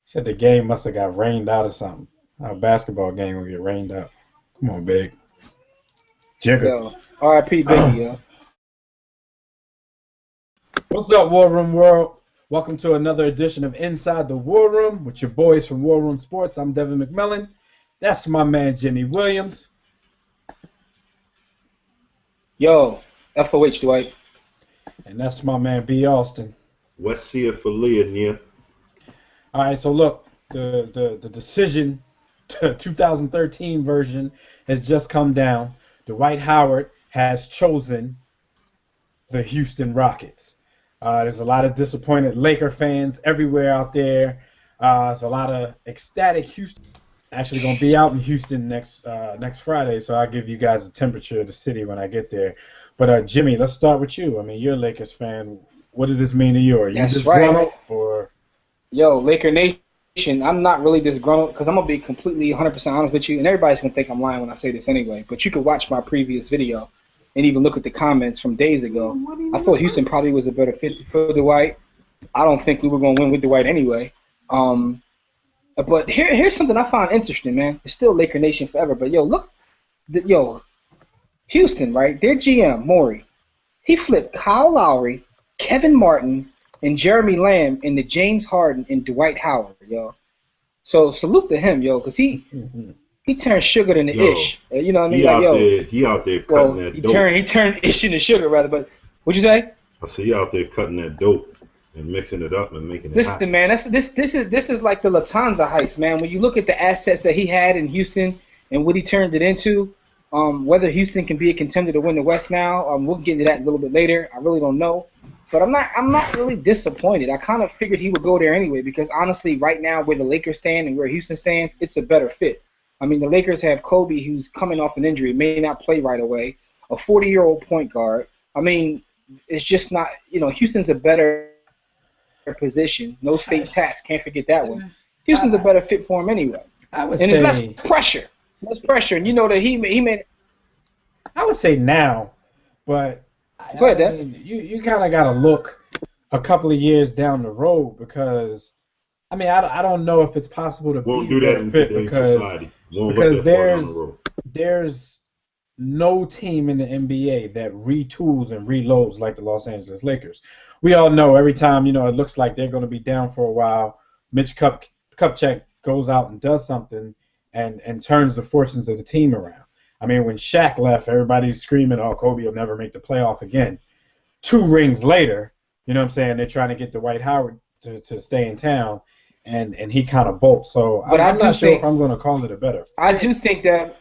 Said the game must have got rained out or something. How a basketball game will get rained out. Come on, big. Jigger. Yo, R.I.P. Biggie, yo. What's up, War Room World? Welcome to another edition of Inside the War Room with your boys from War Room Sports. I'm Devin McMillan. That's my man, Jimmy Williams. Yo, FOH, Dwight. And that's my man, B. Austin. What's here for Leah? All right, so look, the decision, the 2013 version has just come down. Dwight Howard has chosen the Houston Rockets. There's a lot of disappointed Laker fans everywhere out there. There's a lot of ecstatic Houston. Actually going to be out in Houston next Friday, so I'll give you guys the temperature of the city when I get there. But Jimmy, let's start with you. I mean, you're a Lakers fan. What does this mean to you? Are you disgruntled or? Yo, Laker Nation, I'm not really disgruntled because I'm going to be completely 100% honest with you, and everybody's going to think I'm lying when I say this anyway, but you can watch my previous video and even look at the comments from days ago. I thought Houston probably was a better fit for Dwight. I don't think we were going to win with Dwight anyway. But here's something I find interesting, man. It's still Laker Nation forever, but yo, look, Houston, right? Their GM, Morey, he flipped Kyle Lowry, Kevin Martin, and Jeremy Lamb into James Harden and Dwight Howard, yo. So salute to him, yo, because he turned sugar into ish. You know what I mean? He out there cutting that dope. He turned ish into sugar, rather. But what'd you say? I see he out there cutting that dope and mixing it up and making it Listen, hot. man, this is like the Latanza heist, man. When you look at the assets that he had in Houston and what he turned it into, whether Houston can be a contender to win the West now, we'll get into that a little bit later. I really don't know. But I'm not really disappointed. I kind of figured he would go there anyway because honestly, right now where the Lakers stand and where Houston stands, it's a better fit. I mean, the Lakers have Kobe, who's coming off an injury, may not play right away, a 40-year-old point guard. I mean, it's just not, Houston's a better position. No state tax, can't forget that one. Houston's a better fit for him anyway. It's less pressure. Less pressure. And you know that he made. I would say now, but go ahead, I mean, you kind of got to look a couple of years down the road because, I mean, I don't know if it's possible to Won't be do that a in fit today's because society. Because there's no team in the NBA that retools and reloads like the Los Angeles Lakers. We all know every time, it looks like they're going to be down for a while, Mitch Kupchak goes out and does something and turns the fortunes of the team around. I mean, when Shaq left, everybody's screaming, oh, Kobe will never make the playoff again. 2 rings later, you know what I'm saying, they're trying to get Dwight Howard to stay in town, and he kind of bolts. So I'm not sure if I'm going to call it a better fit. I do think that,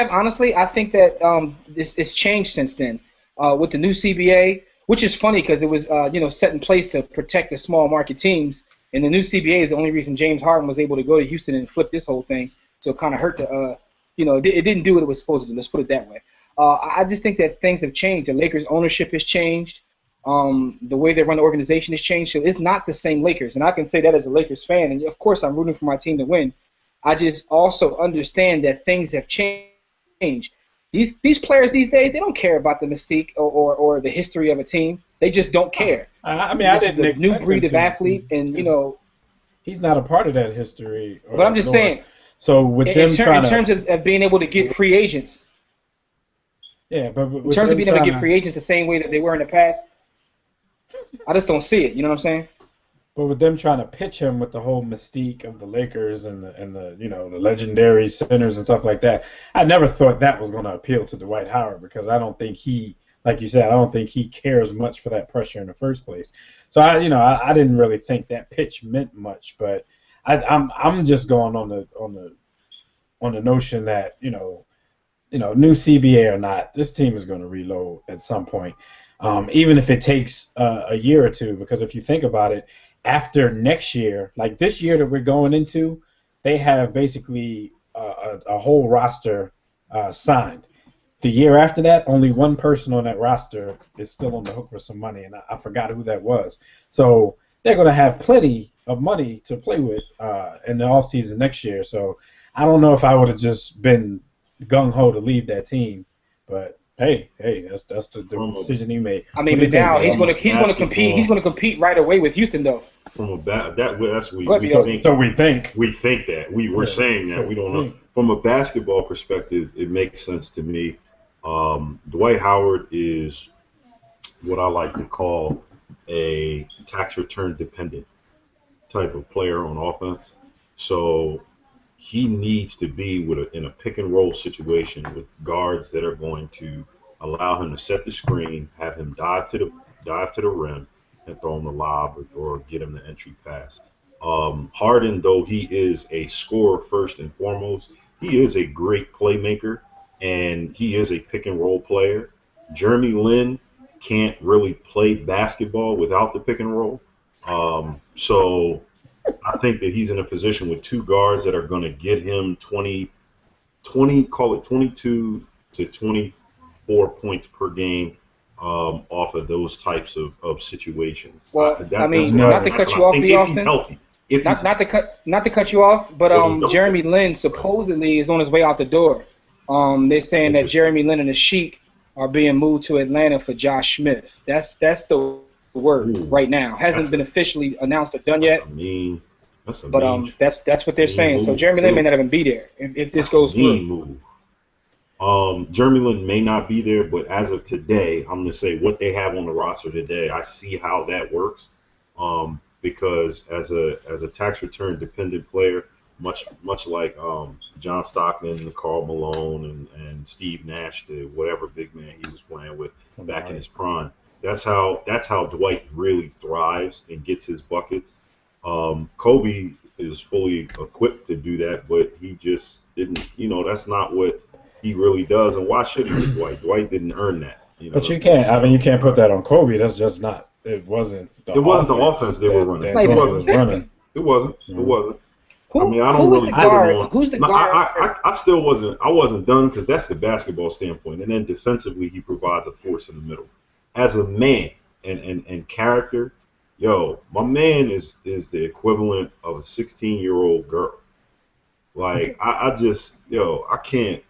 honestly, I think that it's changed since then with the new CBA, which is funny because it was, set in place to protect the small market teams. And the new CBA is the only reason James Harden was able to go to Houston and flip this whole thing. So it kind of hurt the it didn't do what it was supposed to do. Let's put it that way. I just think that things have changed. The Lakers' ownership has changed. The way they run the organization has changed. So it's not the same Lakers. And I can say that as a Lakers fan. And, of course, I'm rooting for my team to win. I just also understand that things have changed. These players these days, they don't care about the mystique or the history of a team. They just don't care. I mean, I didn't expect new breed of athlete. And, he's not a part of that history. But I'm just saying. So with in terms of being able to get free agents, yeah, but in terms of being able to get free agents the same way that they were in the past, I just don't see it. You know what I'm saying? But with them trying to pitch him with the whole mystique of the Lakers and the legendary centers and stuff like that, I never thought that was going to appeal to Dwight Howard because I don't think he, like you said, I don't think he cares much for that pressure in the first place. So I didn't really think that pitch meant much, but. I'm just going on the notion that new CBA or not, this team is going to reload at some point, even if it takes a year or two. Because if you think about it, after next year, like this year that we're going into, they have basically a whole roster signed. The year after that, only one person on that roster is still on the hook for some money, and I forgot who that was. So they're going to have plenty of money to play with in the offseason next year. So I don't know if I would have just been gung-ho to leave that team. But Hey, that's the from a decision he made. I What mean, do you but think, now Will? he's gonna compete. He's basketball gonna compete right away with Houston, though. from a that's Go ahead, we BL. think So we think. that we're Yeah. saying So that we we don't know. think. From a basketball perspective, it makes sense to me. Dwight Howard is what I like to call a tax return dependent type of player on offense. So he needs to be in a pick and roll situation with guards that are going to allow him to set the screen, have him dive to the rim, and throw him the lob or get him the entry pass. Harden, though he is a scorer first and foremost, he is a great playmaker and he is a pick and roll player. Jeremy Lin can't really play basketball without the pick and roll. So I think that he's in a position with two guards that are going to get him 20, call it 22 to 24 points per game off of those types of situations. Well, I That's mean, what No. not to that's cut what you I off, think B. if he's Austin. healthy. If he's Not to cut you off, but healthy. Jeremy Lin supposedly is on his way out the door. They're saying that Interesting. Jeremy Lin and the Sheik are being moved to Atlanta for Josh Smith. That's the word Ooh, right now. Hasn't that's been a officially announced or done yet, that's a mean that's a but mean that's what they're saying. So move Jeremy Lin may too. not even be there if this That's a goes mean through. move. Jeremy Lin may not be there, but as of today, I'm going to say what they have on the roster today. I see how that works, because as a tax return dependent player, much like John Stockton, Karl Malone, and Steve Nash, the whatever big man he was playing with back in his prime. That's how Dwight really thrives and gets his buckets. Kobe is fully equipped to do that, but he just didn't. That's not what he really does. And why should he with Dwight? Dwight didn't earn that. But you can't. I mean, you can't put that on Kobe. That's just not. It wasn't the It wasn't the offense they were running. that Like, It Antonio wasn't. was running. It wasn't. It Mhm. wasn't. I Who mean, I who don't was really the put it guard? on. Who's the No, guard? I still wasn't. I wasn't done because that's the basketball standpoint. And then defensively, he provides a force in the middle. As a man and character, yo, my man is the equivalent of a 16-year-old girl. Like I just I can't.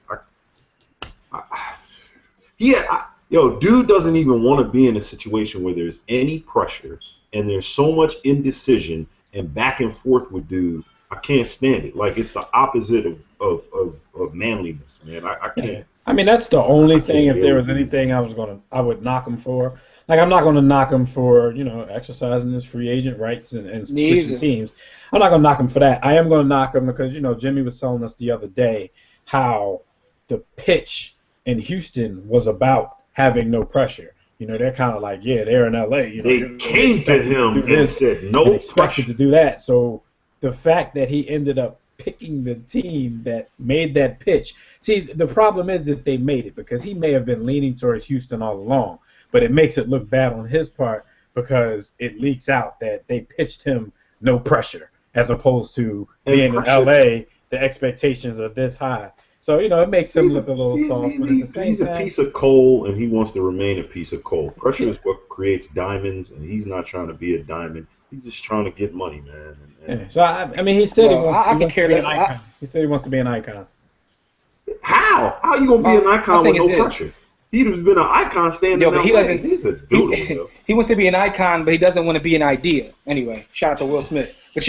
Dude doesn't even want to be in a situation where there's any pressure and there's so much indecision and back and forth with dude. I can't stand it. Like it's the opposite of manliness, man. I can't. I mean, that's the only thing. If deal there with was it. anything I would knock him for. Like, I'm not gonna knock him for exercising his free agent rights and Me switching either. teams. I'm not gonna knock him for that. I am gonna knock him because Jimmy was telling us the other day how the pitch in Houston was about having no pressure. They're kind of like, yeah, they're in LA. They you're came to expected him do and this said and no expected pressure. to do that. So the fact that he ended up picking the team that made that pitch. See, the problem is that they made it because he may have been leaning towards Houston all along, but it makes it look bad on his part because it leaks out that they pitched him no pressure as opposed to And being in pressure. LA, the expectations are this high. So, it makes him look a little soft, but at the same He's a time, piece of coal, and he wants to remain a piece of coal. Pressure is what creates diamonds, and he's not trying to be a diamond. He's just trying to get money, man. yeah. So I mean, he said Well, I he could wants care to be an less. icon. He said he wants to be an icon. How? How are you gonna be an My icon with thing no is this. pressure? He'd have been an icon standing Yo, in but he LA. doesn't. He's a doodle, He, yo. he wants to be an icon, but he doesn't want to be an idea. Anyway, shout out to Will Smith. But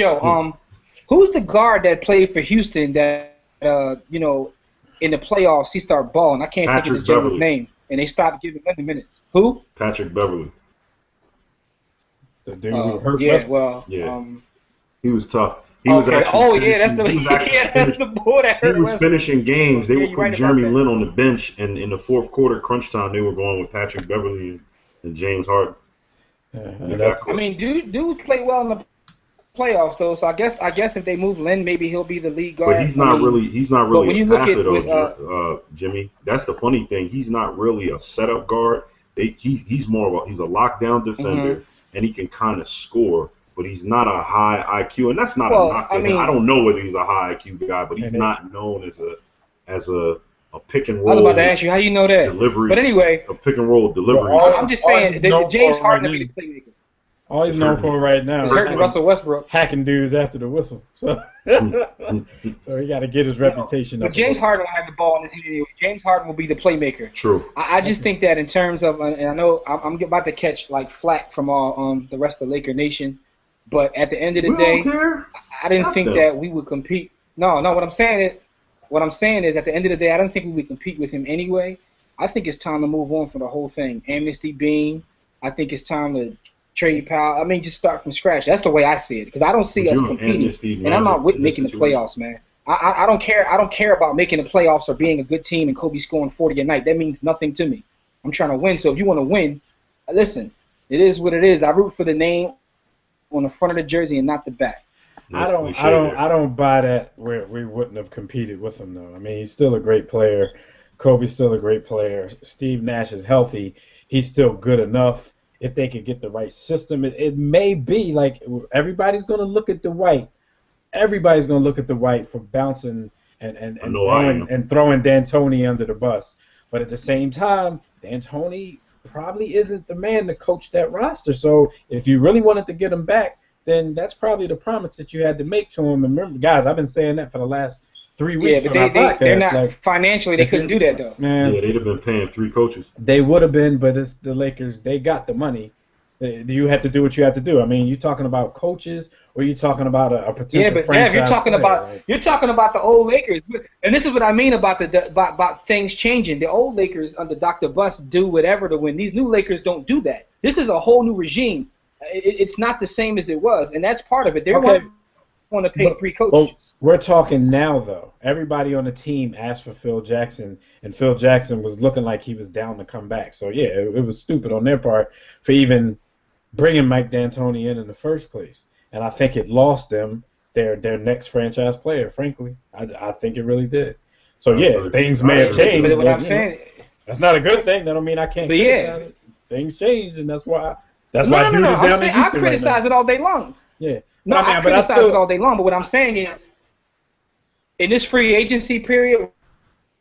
who's the guard that played for Houston that in the playoffs he started balling? I can't think of Patrick this gentleman's Beverly. name, and they stopped giving him the minutes. Who? Patrick Beverly. The dude who hurt Yeah, Westbrook. well, Yeah. He was tough. He was okay. actually Oh yeah, that's finishing- he was actually that's the boy that He hurt was Westbrook. finishing games. They Yeah, were you're putting right about Jeremy that. Lin on the bench, and in the fourth quarter, crunch time, they were going with Patrick Beverly and James Harden. And that's, I mean, dude played well in the playoffs though. So I guess if they move Lin, maybe he'll be the lead guard. But he's not really when a you look passer at though, Jimmy. That's the funny thing. He's not really a setup guard. He's more of he's a lockdown defender, and he can kind of score. But he's not a high IQ, and that's not a knock to him. I don't know whether he's a high IQ guy, but he's not known as a pick and roll. I was about to ask you how you know that. Delivery, But anyway, a pick and roll delivery. Well, I'm just saying that James Harden will be the playmaker. All he's It's known hurt for me. right now It's is hurting Russell Westbrook. hacking dudes after the whistle. So, so he got to get his reputation But up. James Harden will have the ball in his hand anyway. James Harden will be the playmaker. True. I just think that in terms of, and I know I'm about to catch like flack from all the rest of Laker Nation, but at the end of the We day, don't care. I didn't F think them. that we would compete. No, what I'm saying is, at the end of the day, I don't think we would compete with him anyway. I think it's time to move on from the whole thing. Amnesty Bean. I think it's time to trade Powell. I mean, just start from scratch. That's the way I see it, because I don't see Would us you competing, amnesty and I'm not Magic with in this making the situation? playoffs, man. I don't care. I don't care about making the playoffs or being a good team and Kobe scoring 40 a night. That means nothing to me. I'm trying to win. So if you want to win, listen. It is what it is. I root for the name on the front of the jersey and not the back. Nice cliche there. I don't buy that where we wouldn't have competed with him though. I mean, he's still a great player. Kobe's still a great player. Steve Nash is healthy. He's still good enough. If they could get the right system, it may be like everybody's going to look at Dwight. Everybody's going to look at Dwight for bouncing and I know I am. throwing D'Antoni under the bus. But at the same time, D'Antoni probably isn't the man to coach that roster. So if you really wanted to get him back, then that's probably the promise that you had to make to him. And remember, guys, I've been saying that for the last 3 weeks. Yeah, but on our they're podcast. not Like, financially. They couldn't do that though. man, Yeah, they'd have been paying 3 coaches. they would have been, but it's the Lakers. They got the money. You had to do what you had to do. I mean, you talking about coaches, or you talking about a potential Yeah, but franchise Dev, you're talking about the old Lakers, and this is what I mean about about things changing. The old Lakers under Dr. Buss do whatever to win. These new Lakers don't do that. This is a whole new regime. It's not the same as it was, and that's part of it. They Okay. want to pay But- 3 Well, coaches. we're talking now, though. Everybody on the team asked for Phil Jackson, and Phil Jackson was looking like he was down to come back. So, yeah, it was stupid on their part for even bringing Mike D'Antoni in the first place. And I think it lost them their next franchise player, frankly. I think it really did. So, yeah, things may have changed. But what but, I'm saying, that's not a good thing. That don't mean I can't But yeah. criticize it. Things changed, and that's why no. dude is down in I Houston criticize right now. it all day long. Yeah. No, But I but criticize it all day long. But what I'm saying is, in this free agency period,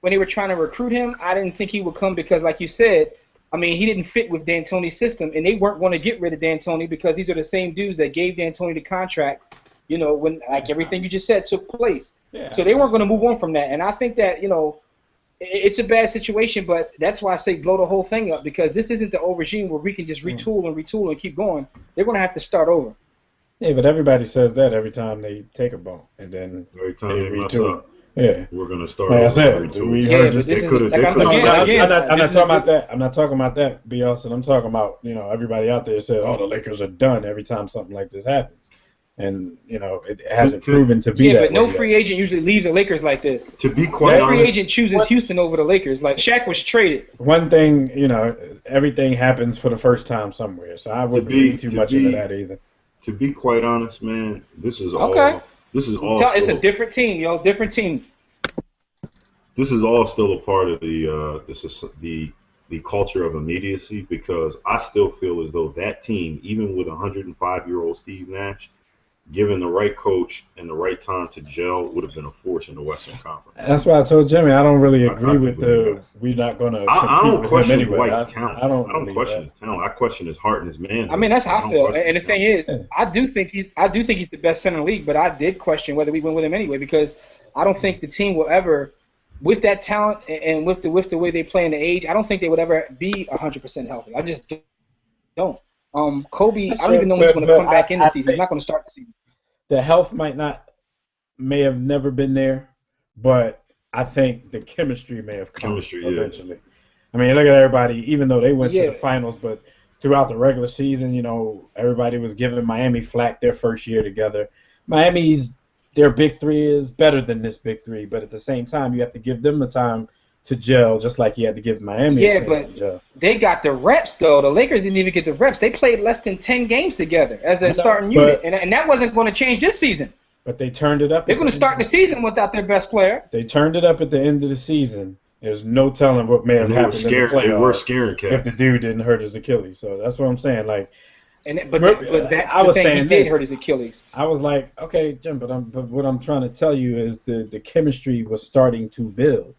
when they were trying to recruit him, I didn't think he would come because, like you said, I mean, he didn't fit with D'Antoni's system, and they weren't going to get rid of D'Antoni because these are the same dudes that gave D'Antoni the contract, you know, when like everything you just said took place. Yeah. So they weren't going to move on from that. And I think that, you know, it's a bad situation, but that's why I say blow the whole thing up, because this isn't the old regime where we can just retool and keep going. They're going to have to start over. Yeah, but everybody says that every time they take a bump, and then Every time they they mess retool. up, Yeah. we're going to start. Like I over said, every tool. we Yeah, heard but this. this They is could've- like they I'm could've- again. I'm this not is talking about that. I'm not talking about that, B. Austin. I'm talking about, you know, everybody out there said, "Oh, the Lakers are done" every time something like this happens, and you know it hasn't proven to be Yeah, that. but no way yet. free agent usually leaves the Lakers like this. To be quite No free honest, agent chooses Houston over the Lakers. Like Shaq was traded. One thing, you know, everything happens for the first time somewhere, so I wouldn't read too much into that either. to be quite honest, man, this is all. Okay. This is all. It's a still- different team, yo. Different team. This is all still a part of the culture of immediacy, because I still feel as though that team, even with 105-year-old Steve Nash, given the right coach and the right time to gel, would have been a force in the Western Conference. That's why I told Jimmy I don't really agree with believe that. we're not going to I compete don't with question him anyway. Dwight's talent. I don't question believe his talent. I question his heart and his man. I mean, that's how I don't feel. question And the his thing talent. is, I do think he's the best center in the league. But I did question whether we went with him anyway, because I don't think the team will ever, with that talent and with the way they play in the age, I don't think they would ever be 100% healthy. I just don't. Kobe, I don't even know when he's going to come back in the season. He's not going to start the season. The health may have never been there, but I think the chemistry may have come eventually. I mean, look at everybody, even though they went to the finals, but throughout the regular season, you know, everybody was giving Miami flack their first year together. Their big three is better than this big three, but at the same time, you have to give them the time to gel, just like you had to give Miami a chance to gel. They got the reps, though. The Lakers didn't even get the reps. They played less than 10 games together as a starting unit, and that wasn't going to change this season. But they turned it up. They're going to start the season without their best player. They turned it up at the end of the season. There's no telling what may have happened in the playoffs. They were scaring cats. If the dude didn't hurt his Achilles. So that's what I'm saying. Like, But that's the thing. He did hurt his Achilles. I was like, okay, Jim, but what I'm trying to tell you is the chemistry was starting to build.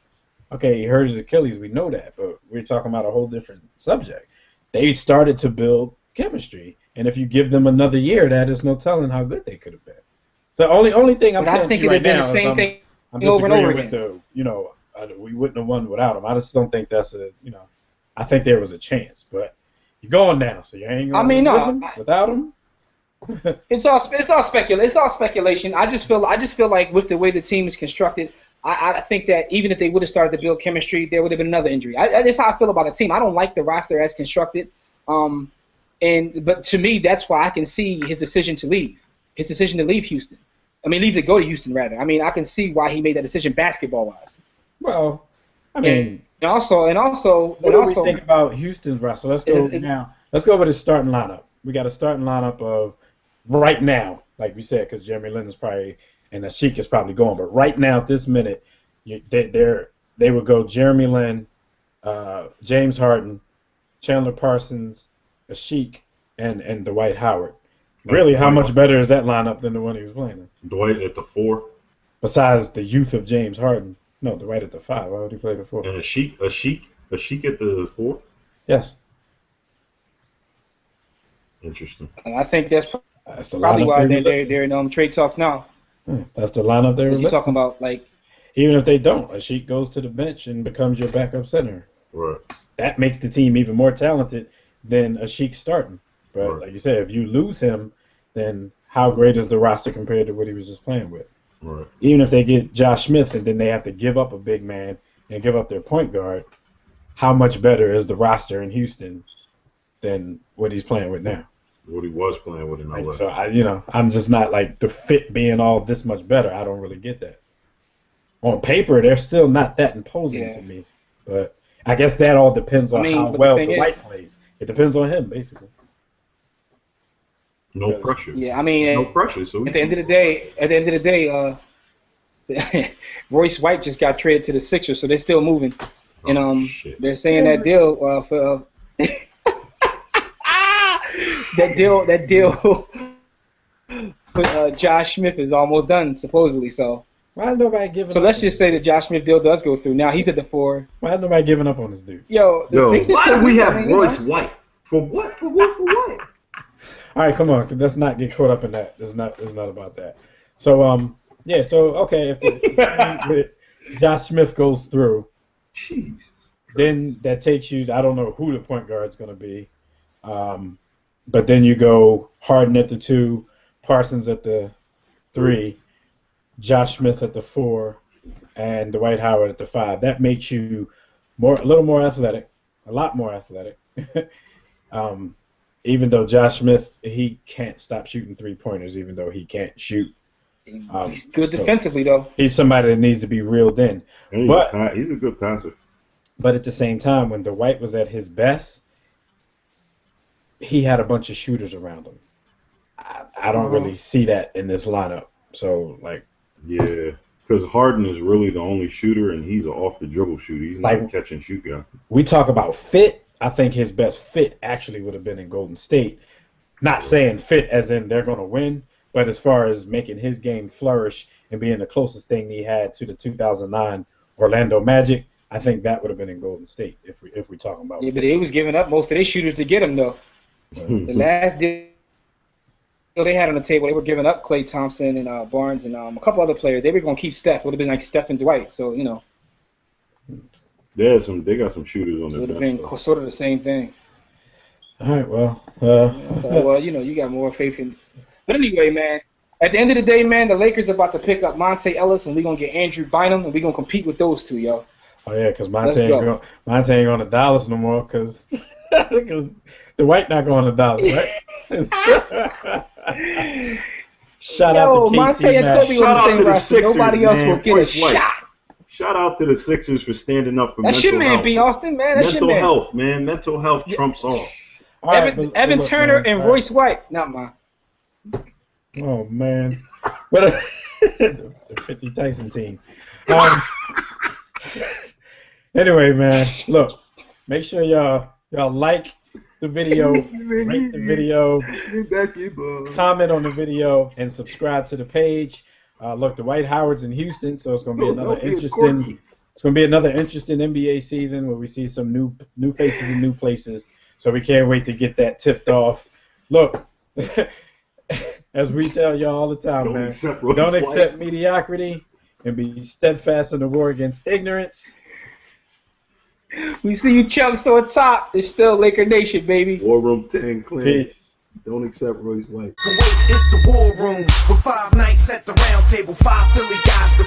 Okay, he hurt his Achilles. We know that, but we're talking about a whole different subject. They started to build chemistry, And if you give them another year, that is no telling how good they could have been. So only thing I'm But I saying to think you it'd right have been now the is same thing I'm over and over disagreeing with again. the, we wouldn't have won without him. I just don't think that's I think there was a chance, but you're going now, so you ain't I gonna mean, win with no, him without him. it's all speculation. I just feel like with the way the team is constructed, I think that even if they would have started to build chemistry, there would have been another injury. That's how I feel about the team. I don't like the roster as constructed. But to me, that's why I can see his decision to leave. His decision to leave Houston. I mean, leave to go to Houston rather. I mean, I can see why he made that decision basketball wise. Well, I mean, And also, what do we think about Houston's roster? Let's go now. Let's go over the starting lineup. We got a starting lineup of right now, like we said, because Jeremy Lin is probably and Ashik is probably going. But right now, at this minute, they would go Jeremy Lin, James Harden, Chandler Parsons, Ashik, and Dwight Howard. Really, how much better is that lineup than the one he was playing in? Dwight at the 4. Besides the youth of James Harden. No, Dwight at the 5. Why would he play the 4? And Ashik at the 4? Yes. Interesting. I think that's the probably why they're in trade talks now. That's the lineup they were You're talking about, like... Even if they don't, Ashik goes to the bench and becomes your backup center. Right. That makes the team even more talented than Ashik starting. But right. Like you said, if you lose him, then how great is the roster compared to what he was just playing with? Right. Even if they get Josh Smith and then they have to give up a big man and give up their point guard, how much better is the roster in Houston than what he's playing with now? What he was playing with in LA. So I'm just not like the fit being all this much better. I don't really get that. On paper, they're still not that imposing to me. But I guess that all depends on how well Dwight plays. It depends on him, basically. No pressure. Yeah, I mean, no pressure. So at the end of the day, Royce White just got traded to the Sixers, so they're still moving. And they're saying that deal for that deal for Josh Smith is almost done, supposedly. So why is nobody giving? So let's just say the Josh Smith deal does go through. Now he's at the 4. Why is nobody giving up on this dude? The Sixers. Why do we have Royce White? For what? For what? For what? All right, come on. Let's not get caught up in that. It's not about that. So So okay, if Josh Smith goes through, jeez, then that takes you. I don't know who the point guard's going to be, but then you go Harden at the 2, Parsons at the 3, Josh Smith at the 4, and Dwight Howard at the 5. That makes you a little more athletic, a lot more athletic. Even though Josh Smith, he can't stop shooting 3-pointers, even though he can't shoot. He's good defensively, though. He's somebody that needs to be reeled in. He's a good passer. But at the same time, when Dwight was at his best, he had a bunch of shooters around him. I don't really see that in this lineup. So, yeah, because Harden is really the only shooter, and he's an off-the-dribble shooter. He's not a catch-and-shoot guy. We talk about fit. I think his best fit actually would have been in Golden State. Not saying fit as in they're going to win, but as far as making his game flourish and being the closest thing he had to the 2009 Orlando Magic, I think that would have been in Golden State if we're talking about. Yeah, but they was giving up most of their shooters to get him, though. The last deal they had on the table, they were giving up Klay Thompson and Barnes and a couple other players. They were going to keep Steph. It would have been like Steph and Dwight. So, They got some shooters on their bench. It would have been sort of the same thing. All right, well. You got more faith in. But anyway, man, at the end of the day, man, the Lakers are about to pick up Monte Ellis, and we're going to get Andrew Bynum, and we're going to compete with those two, yo. Oh, yeah, because Monte ain't going to Dallas no more because Dwight not going to Dallas, right? Shout out to Monte and Kobe on the same roster. Nobody else will get a shot. Shout out to the Sixers for standing up for mental health. That's your man, B. Austin, man. That's mental health, man. Mental health trumps all. Evan Turner and Royce White. Not mine. Oh, man. What the 50 Tyson team. Anyway, man, look, make sure y'all like the video, rate the video, comment on the video, and subscribe to the page. Look, Dwight Howard's in Houston, so it's going to be another interesting. It's going to be another interesting NBA season where we see some new faces in new places. So we can't wait to get that tipped off. Look, As we tell y'all all the time, Don't man, accept Royce don't White. accept mediocrity and be steadfast in the war against ignorance. We see you chumps on top. It's still Laker Nation, baby. War Room 10, Clint. Peace. Don't accept Royce White. Kuwait, it's the war room with 5 nights at the round table. 5 Philly guys.